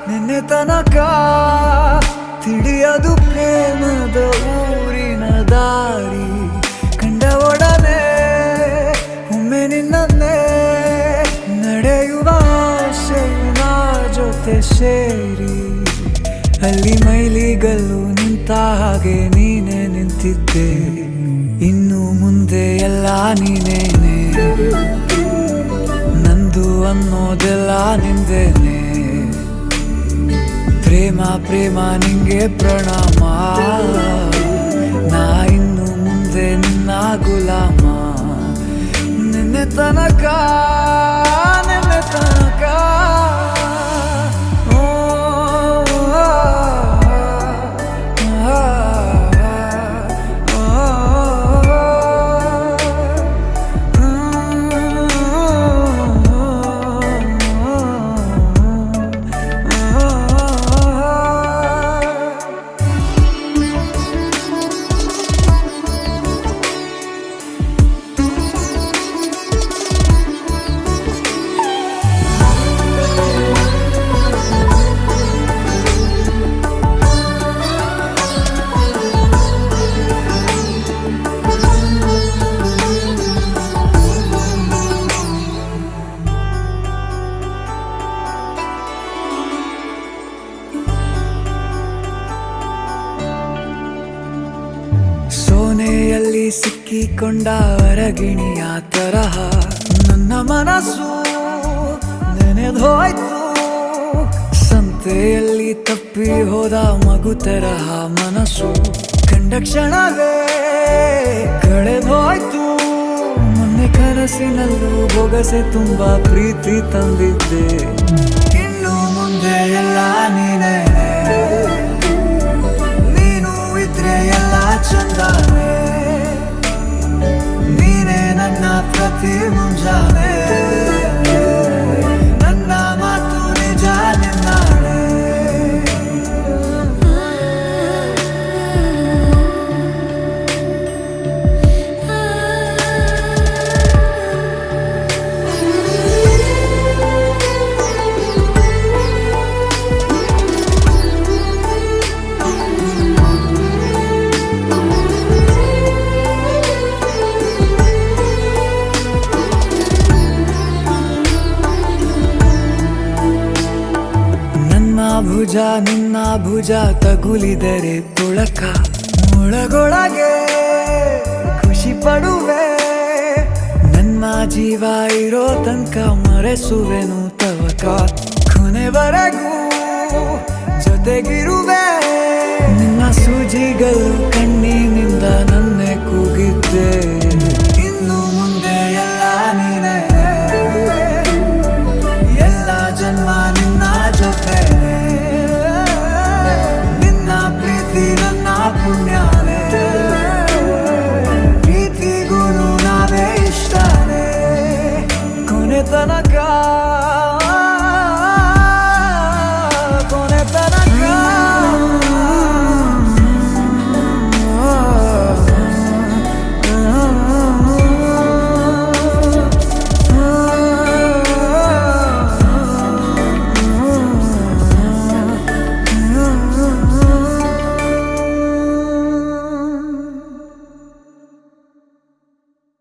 ನಿನ್ನೆ ತನಕ ತಿಳಿಯದು ಪ್ರೇಮದ ಊರಿನ ದಾರಿ. ಕಂಡ ಒಡನೆ ಒಮ್ಮೆ ನಿನ್ನೇ ನಡೆಯುವ ಆಸೆಯ ಜೊತೆ ಸೇರಿ, ಅಲ್ಲಿ ಮೈಲಿಗಲ್ಲು ನಿಂತ ಹಾಗೆ ನೀನೆ ನಿಂತಿದ್ದೆ. ಇನ್ನು ಮುಂದೆ ಎಲ್ಲ ನೀನೇನೆ, ನಂದು ಅನ್ನೋದೆಲ್ಲ ನಿಂದೇನೆ. ಪ್ರೇಮ ಪ್ರೇಮ ನಿಂಗೆ ಪ್ರಣಾಮ, ನಾ ಇನ್ನು ಮುಂದೆ ನಿನ್ನ ಗುಲಾಮ. ನಿನ್ನೆ ತನಕ ಸೋನೆಯಲ್ಲಿ ಸಿಕ್ಕಿಕೊಂಡ ಅರಗಿಣಿಯ ತರಹ ನನ್ನ ಮನಸ್ಸು ನೆನೆದೋಯ್ತು. ಸಂತೆಯಲ್ಲಿ ತಪ್ಪಿ ಹೋದ ಮಗು ತರಹ ಮನಸ್ಸು ಕಂಡ ಕ್ಷಣವೇ ಕಳೆದೋಯ್ತು. ಮೊನ್ನೆ ಕನಸಿನಲ್ಲೂ ಬೊಗಸೆ ತುಂಬಾ ಪ್ರೀತಿ ತಂದಿದ್ದೆ. ಇನ್ನು ಮುಂದೆ ಎಲ್ಲ ನೀನೇ, ನೀನು ಇದ್ರೆ ಎಲ್ಲ ಚಂದಾನೆ. ನೀನೇ ನನ್ನ ಪ್ರತಿ ಮುಂಜಾನೆ, ನನ್ನ ಮಾತು ನಿಜ ನಿನ್ನಾಳೆ. ಭುಜ ನಿನ್ನ ಭುಜ ತಗುಲಿದರೆ ತುಳಕ, ಒಳಗೊಳಗೆ ಖುಷಿ ಪಡುವೆ. ನನ್ನ ಜೀವ ಇರೋ ತನಕ ಮರೆಸುವೆನು ತವಕ, ಕೊನೆವರೆಗೂ ಜೊತೆಗಿರುವೆ. ನಿನ್ನ ಸೂಜಿಗಳು ಕಣ್ಣಿನಿಂದ ನನ್ನೆ ಕೂಗಿದ್ದೆ. ಇನ್ನು ಮುಂದೆ ಎಲ್ಲ ನೀನೇ, ಎಲ್ಲ ಜನ್ಮ ನಿನ್ನ ಜೊತೆ. ನಿನ್ನ ಪ್ರೀತಿ ನನ್ನ ಪುಣ್ಯನೇ, ಪ್ರೀತಿಗೂ ನಾವೇ ಇಷ್ಟನೇ. ಕೊನೆ ತನಕ